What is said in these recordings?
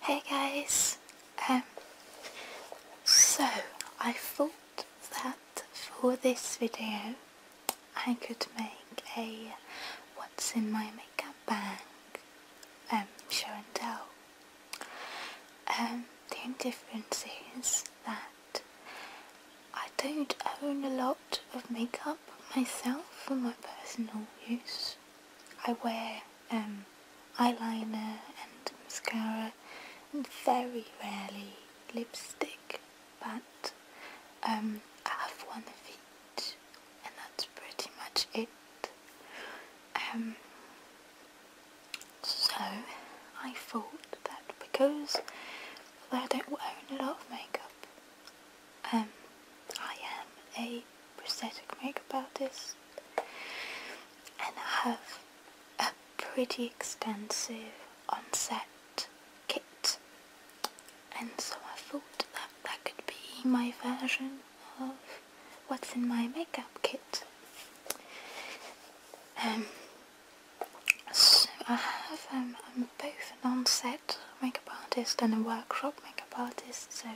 Hey guys, so I thought that for this video I could make a what's in my makeup bag show and tell. The only difference is that I don't own a lot of makeup myself for my personal use. I wear eyeliner and mascara and very rarely lipstick, but I have one of each and that's pretty much it. So I thought that because I don't own a lot of makeup, I am a prosthetic makeup artist and I have a pretty extensive on-set kit, and so I thought that that could be my version of what's in my makeup kit. So I have, I'm both an on-set makeup artist and a workshop makeup artist, so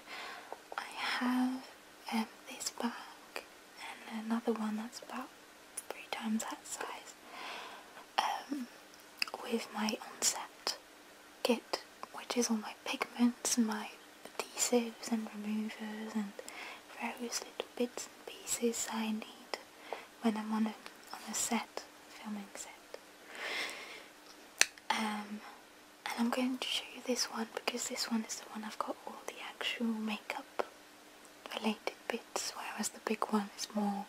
I have this bag and another one that's about 3 times that size with my on-set kit, which is all my pigments and my adhesives and removers and various little bits and pieces I need when I'm on a set, filming set. And I'm going to show you this one because this one is the one I've got all the actual makeup related bits, whereas the big one is more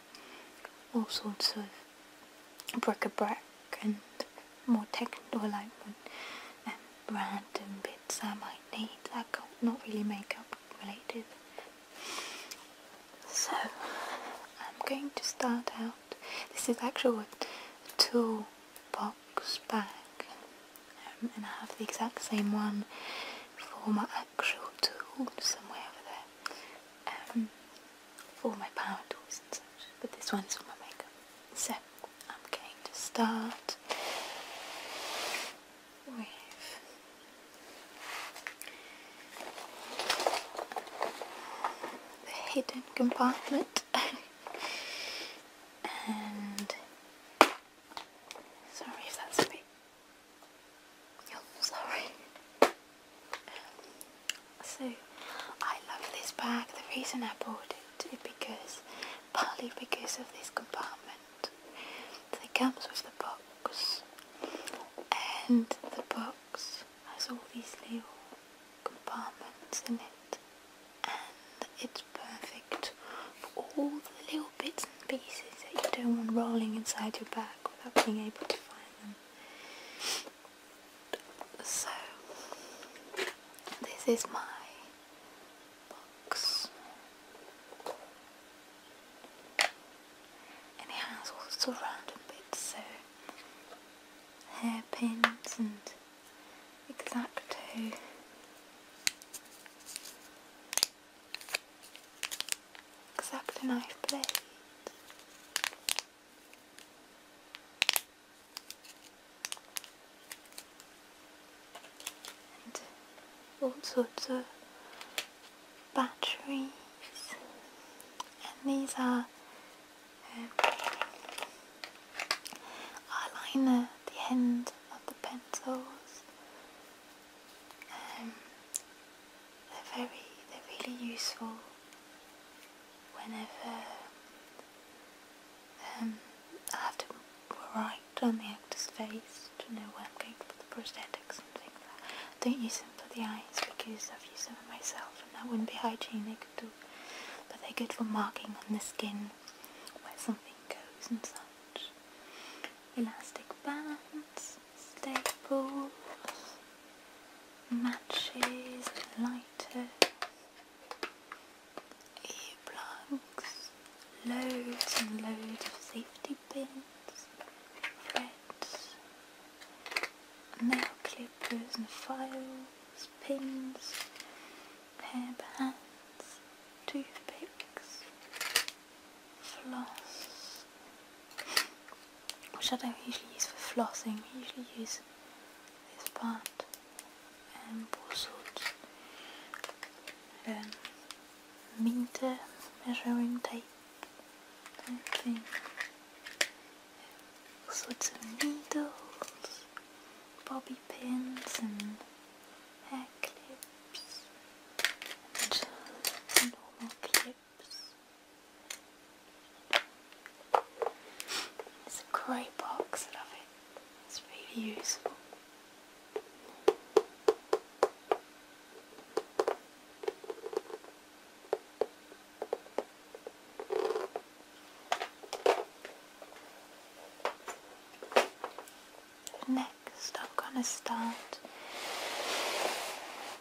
all sorts of bric-a-brac and more technical, like random bits I might need that are not really makeup related. So I'm going to start out. This is actually a toolbox bag, and I have the exact same one for my actual tools somewhere over there, for my power tools and such, but this one's for my makeup. So I'm going to start with the hidden compartment. And sorry if that's a bit, oh sorry. So I love this bag. The reason I bought it is partly because of this compartment. So it comes with the box, and the box has all these little compartments in it, and it's perfect for all the little bits and pieces that you don't want rolling inside your bag without being able to find them. So this is my box, and it has all sorts of random bits, so hairpins and Exacto, knife blades, and all sorts of batteries, and these are eyeliner, the end of the pencils. They're really useful whenever I have to write on the actor's face to know where I'm going to put the prosthetics and things like that. I don't use them for the eyes because I've used them for myself and that wouldn't be hygienic at all. But they're good for marking on the skin where something goes and such. Elastic bands, staples, matches, lighter, earplugs, loads and loads of safety pins, threads, nail clippers and files, pins, hairbands, toothpicks, floss, which I don't usually use for flossing. I usually use this part, and all sorts meter measuring tape type thing. All sorts of needles, bobby pins and hair clips and normal clips. It's a grey box, I love it. It's really useful. Next, I'm going to start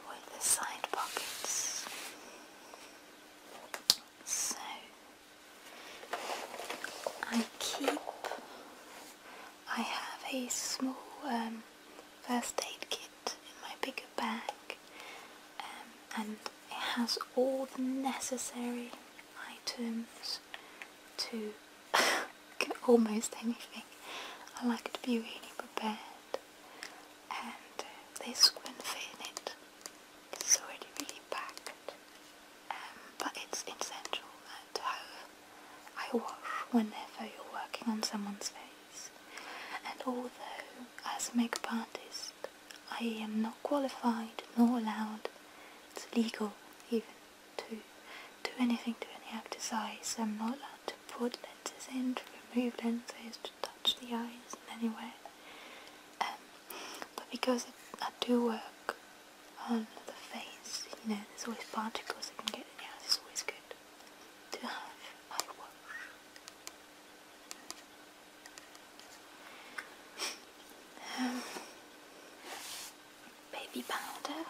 with the side pockets. So, I have a small first aid kit in my bigger bag, and it has all the necessary items to get almost anything. I like to be really prepared, and this wouldn't fit in it. It's already really packed, but it's essential to have eye wash whenever you're working on someone's face. And although as a makeup artist I am not qualified nor allowed, it's illegal even to do anything to any actor's eyes. I'm not allowed to put lenses in, to remove lenses, to touch the eyes in any way. But because I do work on the face, you know, there's always particles that can get in the eyes. It's always good to have eye wash. Baby powder,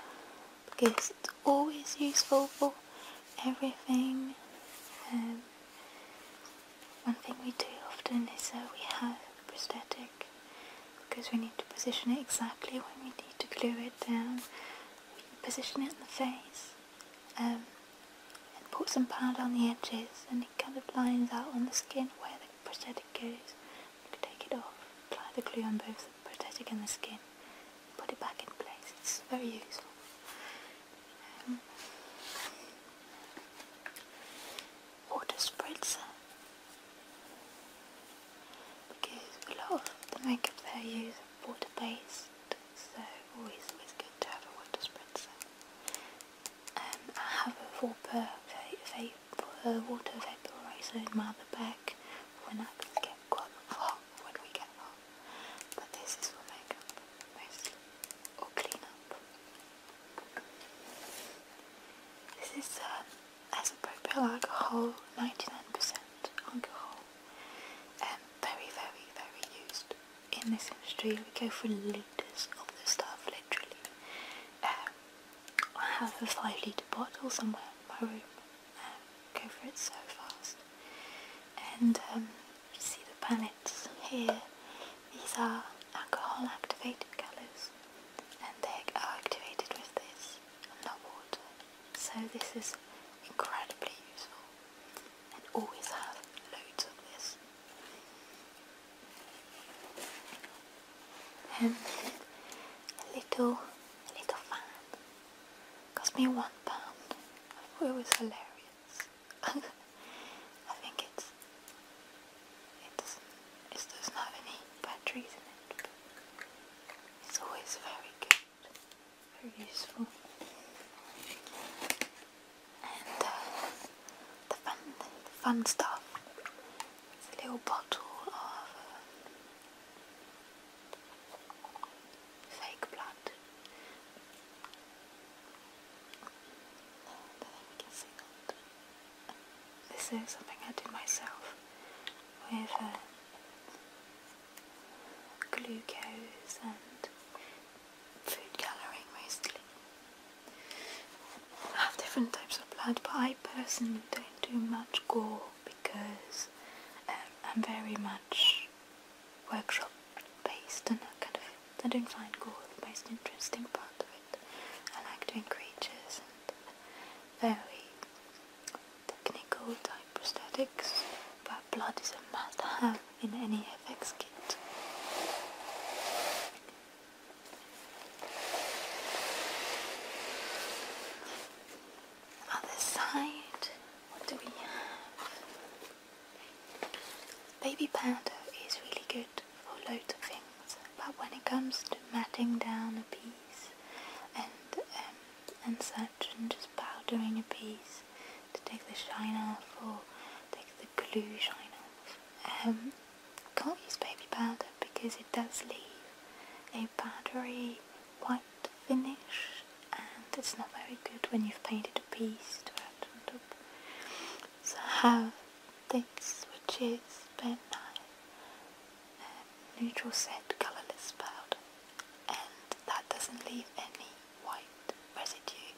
because it's always useful for everything. One thing we do often is we have a prosthetic, because we need to position it exactly when we need to glue it down. We position it in the face and put some powder on the edges, and it kind of lines out on the skin where the prosthetic goes. You can take it off, apply the glue on both the prosthetic and the skin, put it back in place. It's very useful. Water spritzer, because a lot of the makeup that I use are water based, so always good to have a water spritzer. I have a water vaporizer in my other bag when I get quite hot, when we get hot, but this is for makeup mostly, or clean up. This is as appropriate alcohol, 99% alcohol, very used in this industry. We go for litres of the stuff, literally. I have a 5-litre bottle somewhere in my room, go for it so fast. And you see the palettes here, these are alcohol activated colours, and they are activated with this and not water. So this is incredibly useful, and always have loads of this. And a little fan, cost me £1. I thought it was hilarious. I think it doesn't have any batteries in it, but it's always very good, very useful. And the fun stuff, it's a little bottle of fake blood. I don't think we can see that. This is something I did myself with glucose and food colouring mostly. I have different types of blood, but I personally don't do much gore because I'm very much workshop based, and I don't find gore the most interesting part of it. I like doing creatures and very technical type prosthetics, but blood is a must have in any FX kit. baby powder is really good for loads of things, but when it comes to matting down a piece and such, and just powdering a piece to take the shine off or take the glue shine off, can't use baby powder because it does leave a powdery white finish, and it's not very good when you've painted a piece to add on top. So I have this, which is Ben neutral set colourless powder, and that doesn't leave any white residue.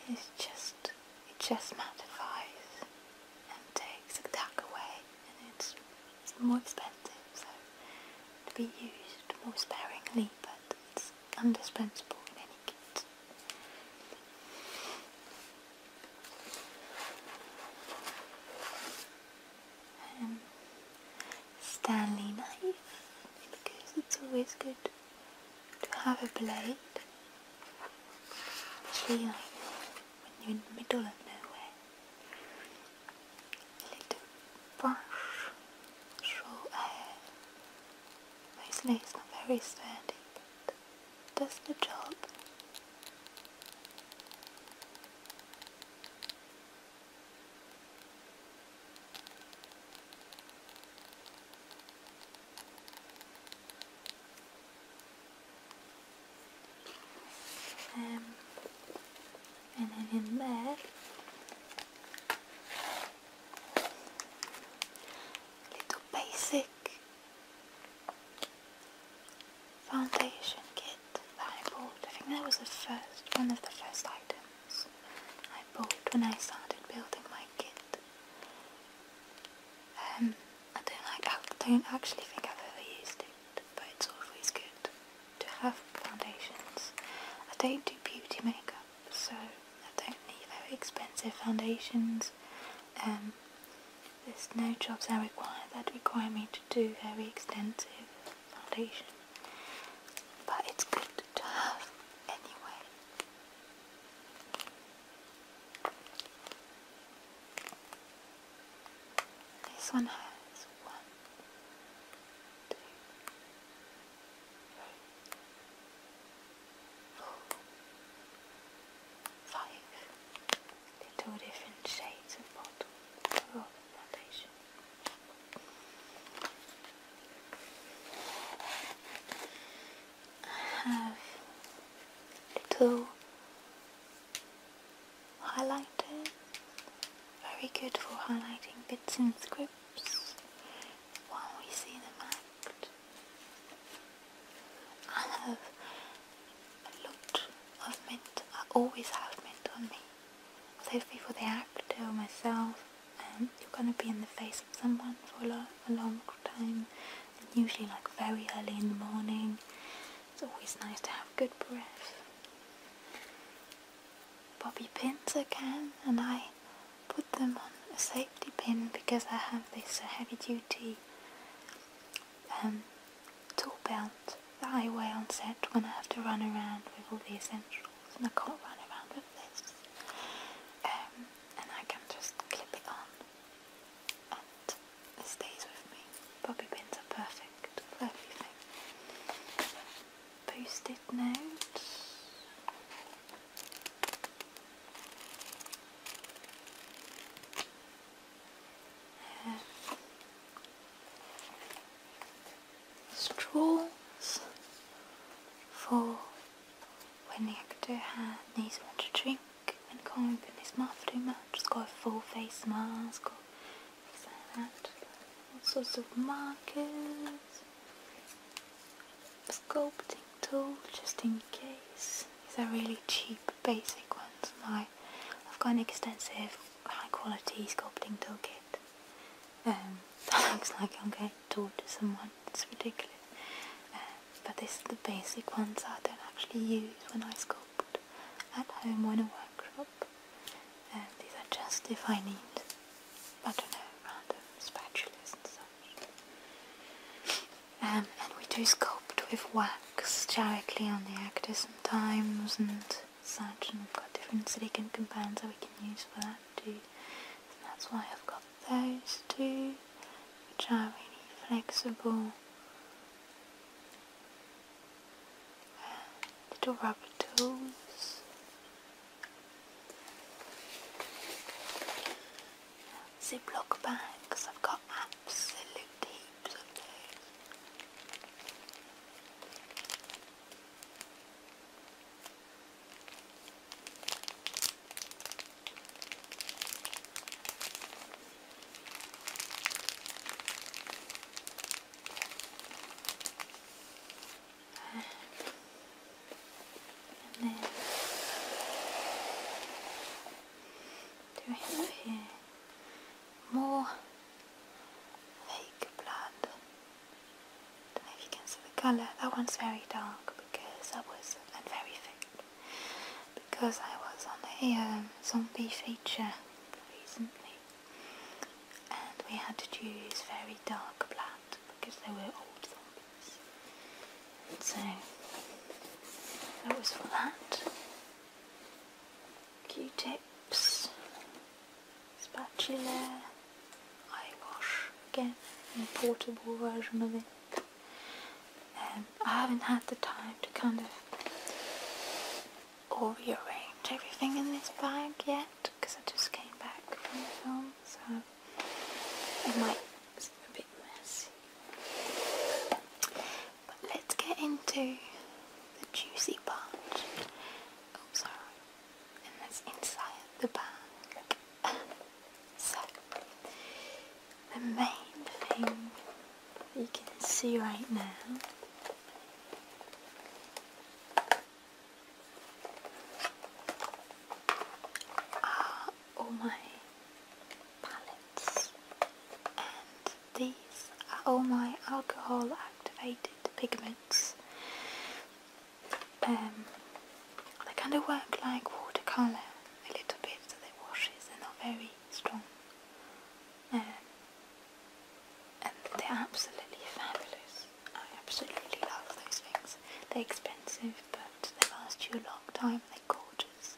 It just mattifies and takes the dark away, and it's more expensive, so to be used more sparingly, but it's indispensable in any kit. Stanley knife, because it's always good to have a blade, especially like when you're in the middle of nowhere. A little brush, short hair. Mostly it's not very sturdy, but it does the job. And then in there, little basic foundation kit that I bought. I think that was one of the first items I bought when I started building my kit. I don't actually think I've ever used it, but it's always good to have foundations. I don't do beauty makeup, so I don't need very expensive foundations. There's no jobs that require me to do very extensive foundation, but it's good to have anyway. This one has 1, 2, 3, 4, 5 little different shades of bottle foundation. I have little highlighters, very good for highlighting bits and scripts while we see them act. I have a lot of mint. I always have mint on me. Whether for the actor or myself, you're going to be in the face of someone for a long time, and usually like very early in the morning. It's always nice to have good breath. Bobby pins again, and I put them on a safety pin because I have this heavy duty tool belt that I wear on set when I have to run around with all the essentials, and I can't run around with this. And I can just clip it on and it stays with me. Bobby pins are perfect for everything. Post-it notes. Straws for when the actor needs one to drink and can't open his mouth too much. It's got a full face mask or things like that. All sorts of markers, sculpting tool just in case. These are really cheap basic ones. I've got an extensive high quality sculpting tool kit. That looks like I'm going to talk to someone. It's ridiculous. But this is the basic ones I don't actually use when I sculpt at home or in a workshop. These are just if I need, I don't know, random spatulas and such. And we do sculpt with wax directly on the actor sometimes and such, and we've got different silicone compounds that we can use for that too. And that's why I've got those two, which are really flexible little rubber tools. Ziploc bags, I've got absolute heaps of those. And then do we have here more fake blood? Don't know if you can see the colour. That one's very dark because and very thick because I was on a zombie feature recently, and we had to choose very dark blood because they were old zombies. And so that was for that. Q-tips, spatula, eye wash, again, a portable version of it. I haven't had the time to kind of rearrange everything in this bag yet because I just came back from the film, so it might be a bit messy. But let's get into the juicy part. Oh, sorry. And that's inside the bag. So, the main thing you can see right now are all my palettes, and these are all my alcohol activated pigments. They kind of work like watercolour a little bit, so they washes, they're not very strong. And they're absolutely fabulous. I absolutely love those things. They're expensive, but they last you a long time. They're gorgeous.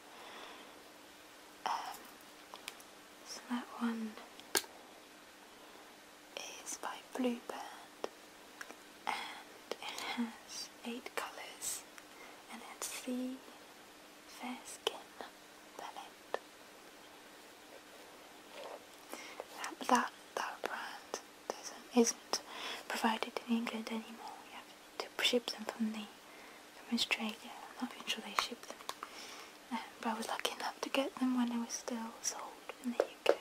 So that one is by Bluebird, and it has 8 colours, and it's the Fair Skin palette. That brand isn't provided in England anymore. You have to ship them from Australia. I'm not even sure they ship them. But I was lucky enough to get them when they were still sold in the UK.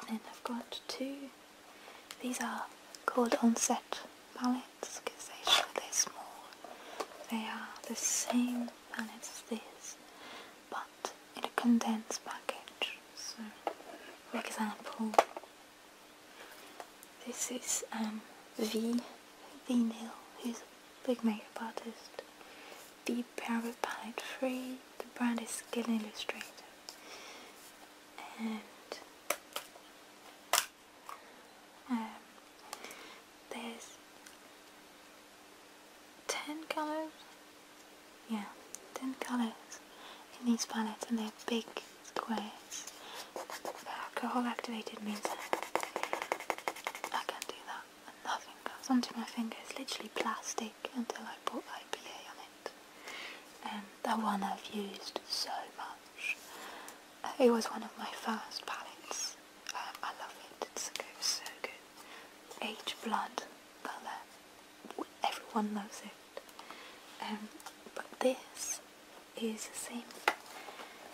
Then I've got 2. These are called Onset palettes because they're small. They are the same palettes as this, but in a condensed package. So, for example, this is V Neil, who's a big makeup artist. The Parrot Palette Free. The brand is Skin Illustrator. And there's 10 colours. Yeah, 10 colours in these palettes, and they're big squares. The alcohol activated means I can do that and nothing goes onto my finger. It's literally plastic until I put IPA on it. And that one I've used so much. It was one of my first palettes. I love it. It's so good. Age blood colour. Everyone loves it. But this is the same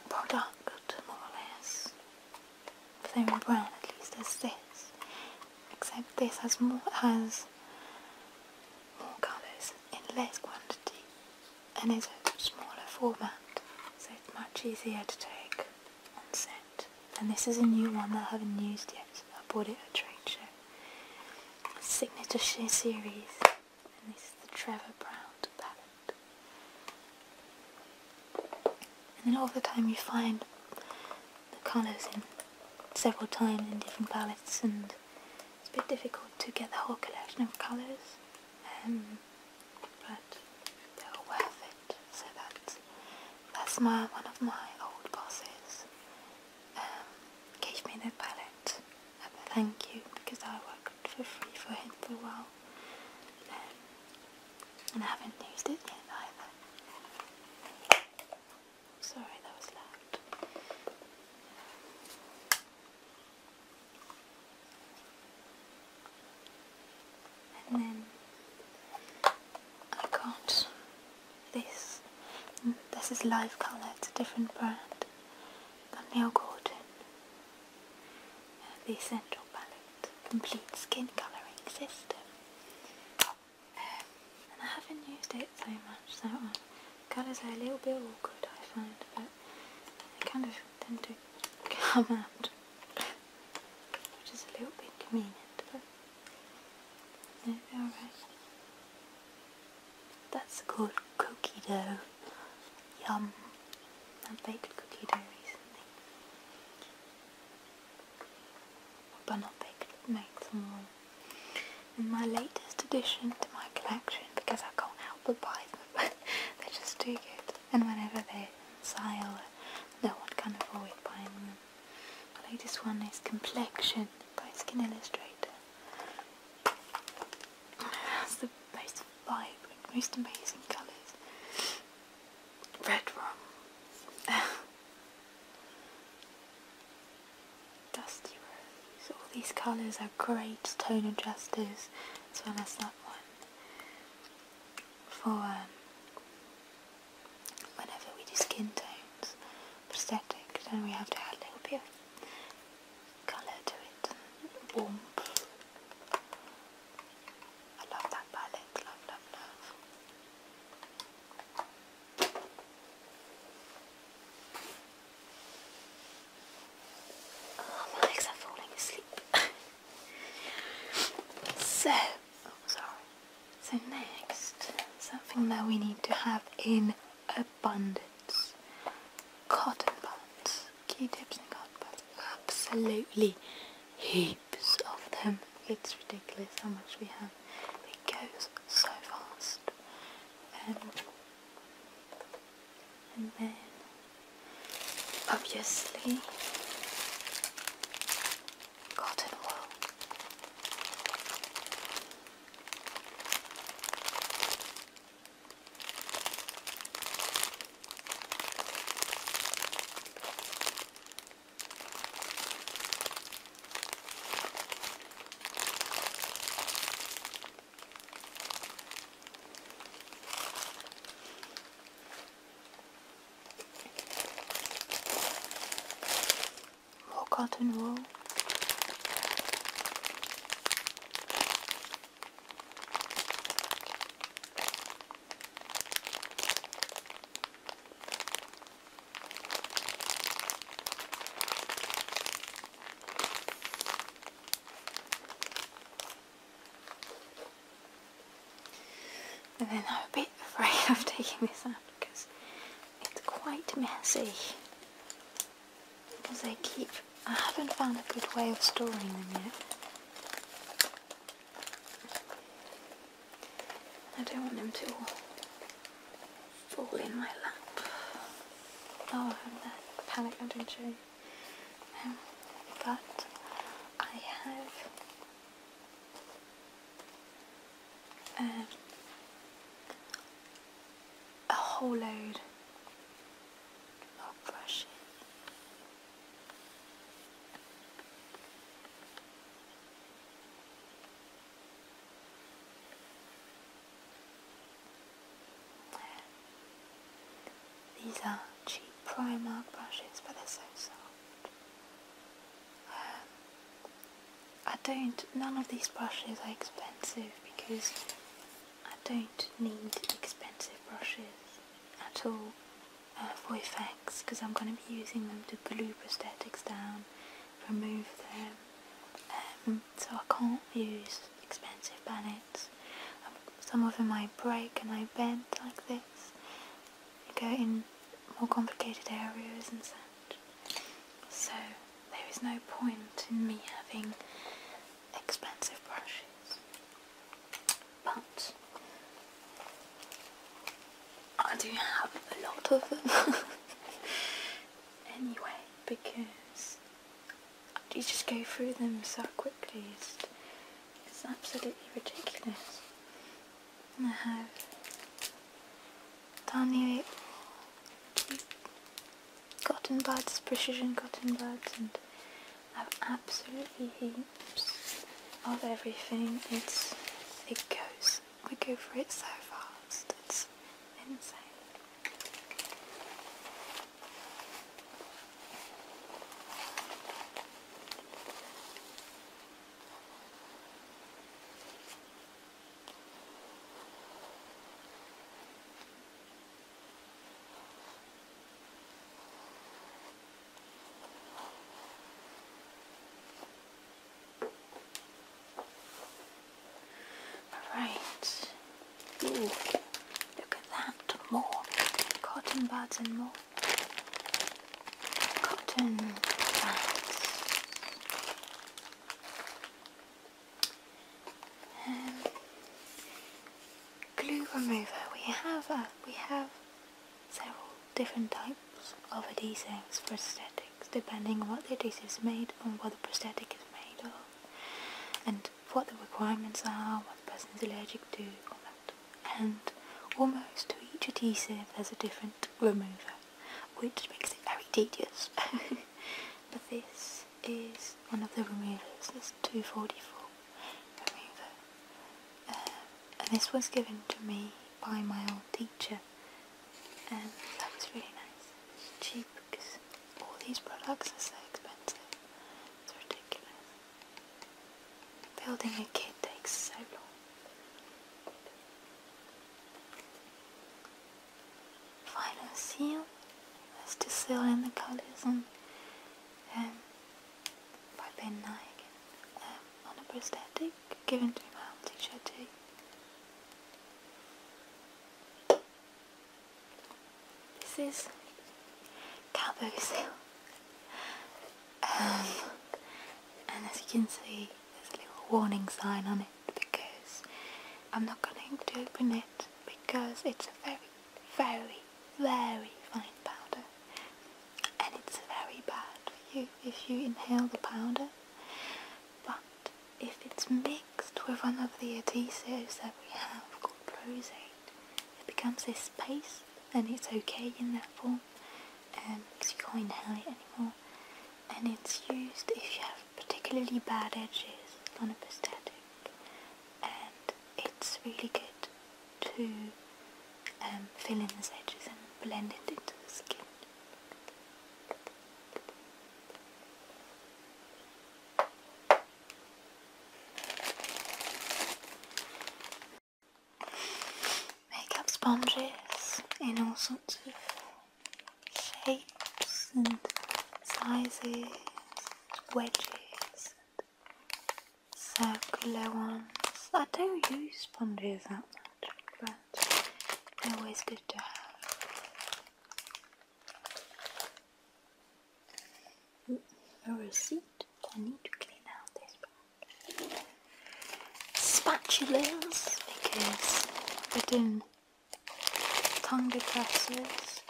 product, more or less. Same brand, at least, as this. Except this has more colours in less quantity, and is a smaller format, so it's much easier to take on set. And this is a new one that I haven't used yet. I bought it at a trade show. Signature series, and this is the Trevor Brown palette. And then all the time you find the colours in several times in different palettes, and it's a bit difficult to get the whole collection of colours, but they're all worth it. So that's one of my old bosses gave me the palette as a thank you because I worked and I haven't used it yet either. Sorry, that was loud. And then I got this. This is Live Colour, it's a different brand. Got Neil Gordon. The Essential Palette, Complete Skin Colouring System. And I haven't used it so much, so colours are a little bit awkward, I find, but they kind of tend to come out, which is a little bit convenient, but no, alright. That's called cookie dough. Yum. I baked cookie dough recently. But not baked, but made some more. And my latest addition to my collection, because I can't help but buy them, they're just too good. And whenever they're on sale, no one can avoid buying them. The latest one is Complexion by Skin Illustrator. It has the most vibrant, most amazing colours. Red rum, dusty rose. All these colours are great tone adjusters, as well as that one for whenever we do skin tones, prosthetic, then we have to add a little bit of colour to it, warmth. I love that palette, love, love, love. My legs are falling asleep. So next, something that we need to have in abundance. Cotton buds. Q-tips and cotton buds. Absolutely heaps of them. It's ridiculous how much we have. It goes so fast. And then, obviously, cotton wool. More cotton wool. And then I'm a bit afraid of taking this out because it's quite messy. Because I haven't found a good way of storing them yet. I don't want them to all fall in my lap. Oh, and that palette I didn't show you. But I have a whole load of brushes. These are cheap Primark brushes, but they're so soft. None of these brushes are expensive because I don't need expensive brushes at all for effects, because I'm going to be using them to glue prosthetics down, remove them, so I can't use expensive palettes. Some of them I break and I bend like this, go in more complicated areas and such, so there is no point in me having expensive brushes. But I do have a lot of them anyway, because you just go through them so quickly. It's absolutely ridiculous. And I have tiny cute cotton buds, precision cotton buds, and I have absolutely heaps of everything. We go for it so fast, it's insane. Right. Ooh, look at that. More cotton buds and more cotton buds. Glue remover. We have several different types of adhesives for aesthetics, depending on what the adhesive is made and what the prosthetic is made of, and what the requirements are, what the person is allergic to, all that. And almost to each adhesive there's a different remover, which makes it very tedious. But this is one of the removers, this 244 remover. And this was given to me by my old teacher, and that was really nice. It's cheap because all these products are so expensive. It's ridiculous. Building a kit takes so long. Final seal. That's to seal in the colours and by Ben Nike on a prosthetic given to my old teacher too. This is cabo seal. And as you can see, there's a little warning sign on it because I'm not going to open it because it's a very, very, very fine powder, and it's very bad for you if you inhale the powder. But if it's mixed with one of the adhesives that we have called Rosate, it becomes this paste, and it's okay in that form because you can't inhale it anymore. And it's used if you have particularly bad edges on a prosthetic, and it's really good to fill in those edges and blend it into the skin. Makeup sponges in all sorts of shapes and sizes, wedges, circular ones. I don't use sponges that much, but they're always good to have. A receipt. I need to clean out this bag. Spatulas, because we're doing tongue depressors.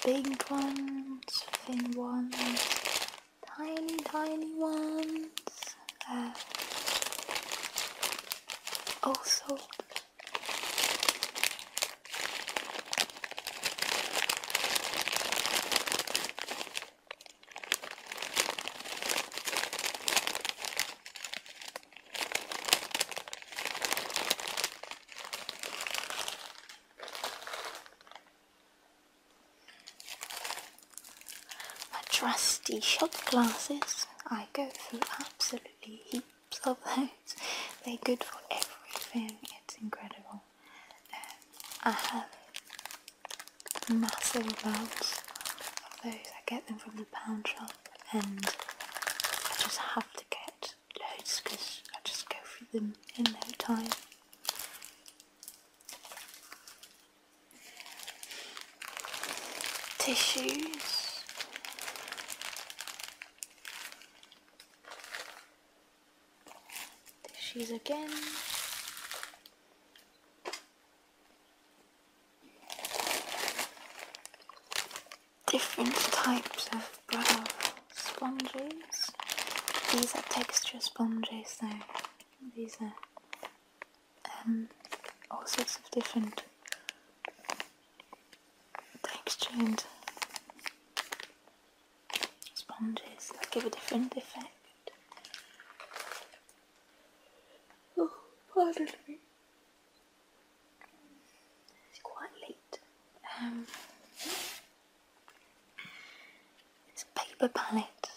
Big ones, thin ones, tiny ones, all sorts. Trusty shot glasses. I go through absolutely heaps of those. They're good for everything. It's incredible. I have massive amounts of those. I get them from the pound shop, and I just have to get loads because I just go through them in no time. Tissues. Again. Different types of brow sponges. These are texture sponges, so these are all sorts of different lined sponges that give a different effect. Oh, pardon me. It's quite late. It's a paper palette,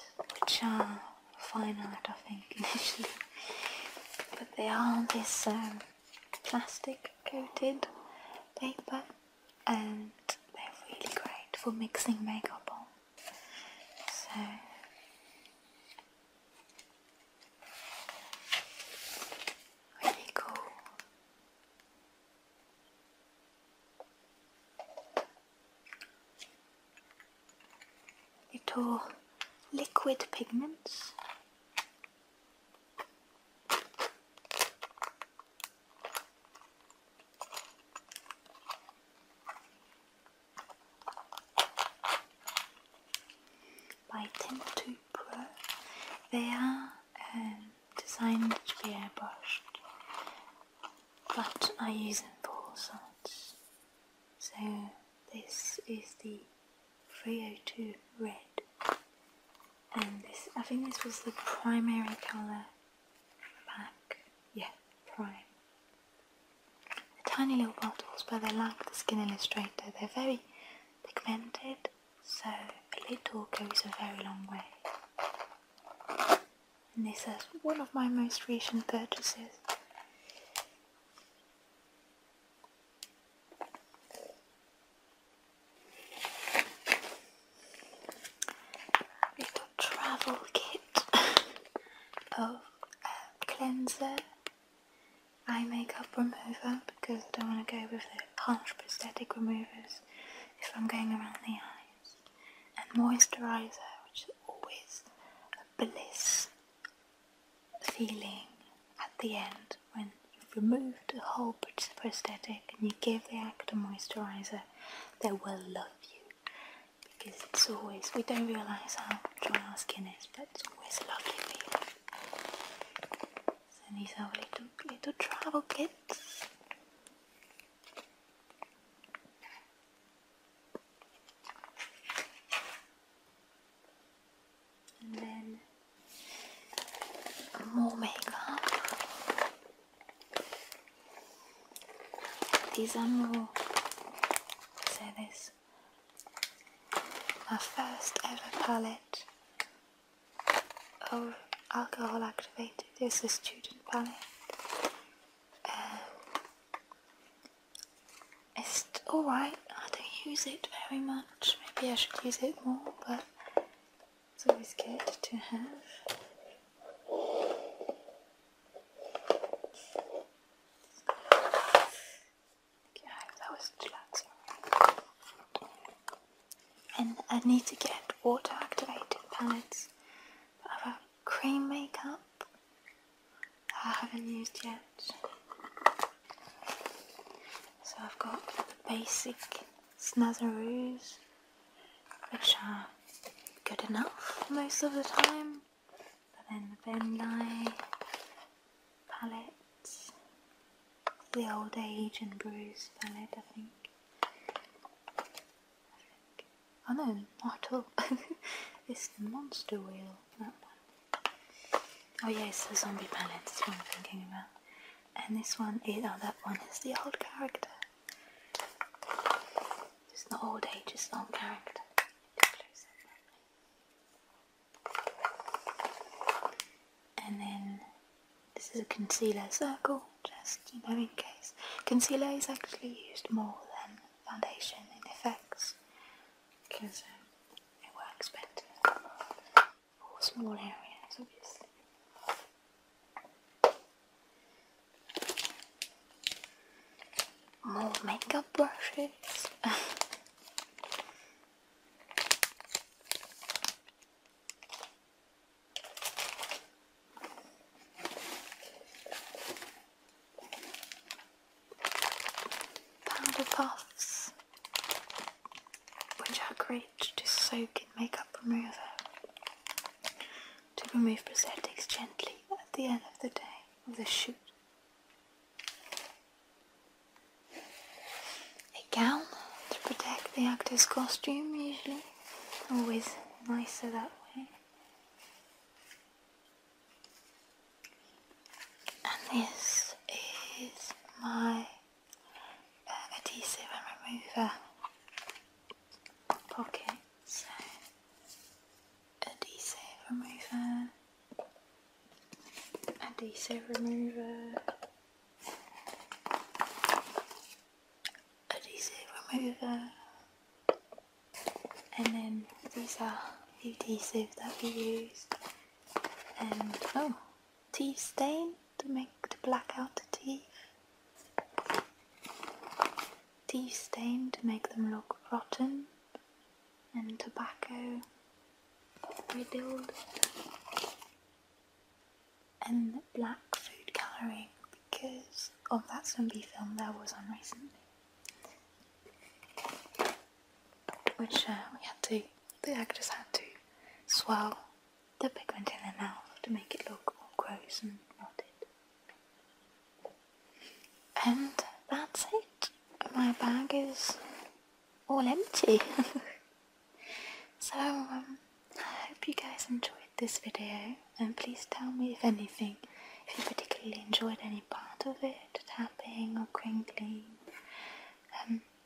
which are fine art, I think, initially. But they are this plastic coated paper, and they're really great for mixing makeup on. So really cool. Little liquid pigments. By Tint 2 Pro. They are designed to be airbrushed, but I use them for all sorts. So this is the 302 Red, and this, I think this was the primary colour pack. Yeah, prime. They're tiny little bottles, but they're like the Skin Illustrator. They're very pigmented, so a little goes a very long way. And this is one of my most recent purchases. Little travel kit of cleanser, eye makeup remover, because I don't want to go with the harsh prosthetic removers if I'm going around the eyes, and moisturiser, which is always a bliss feeling at the end when you've removed the whole prosthetic and you give the actor moisturiser. They will love you, because it's always, we don't realise how dry our skin is, but it's always a lovely feeling. So these are little travel kits. And then more makeup. These are more, so this, my first ever palette of alcohol activated. This is a student palette. It's alright, I don't use it very much, maybe I should use it more, but it's always good to have. And I need to get water activated palettes, but I've got cream makeup that I haven't used yet. So I've got the basic Snazzaroos, which are good enough most of the time, but then the Van Dye palette, the Old Age and Bruise palette, I think. Oh no, not at all. It's the Monster Wheel, that one. Oh yes, the Zombie palette is what I'm thinking about. And this one is, oh, that one is the Old Character. It's not Old Age, it's Old Character. And then this is a concealer circle, just, you know, in case. Concealer is actually used more than foundation in effects, because it works better for small areas, obviously. More makeup brushes. Powder puffs, which are great to soak in makeup remover to remove prosthetics gently at the end of the day of the shoot. A gown to protect the actor's costume usually. Always nicer that way. And this is my adhesive and remover pocket. So, adhesive remover, adhesive remover, adhesive remover, and then these are the adhesive that we used. And teeth stain to make to black out the teeth. Teeth stain to make them look rotten, and tobacco riddled, and black food colouring because of that zombie film that was on recently, which the actors had to swirl the pigment in their mouth to make it look all gross and rotted. And that's it. My bag is all empty. So I hope you guys enjoyed this video, and please tell me if anything, if you particularly enjoyed any part of it, tapping or crinkling.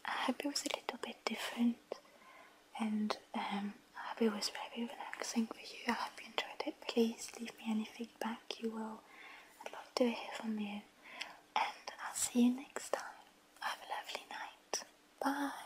I hope it was a little bit different, and I hope it was very relaxing for you. I hope you enjoyed it. Please leave me any feedback you will. I'd love to hear from you, and I'll see you next time. Have a lovely night. Bye.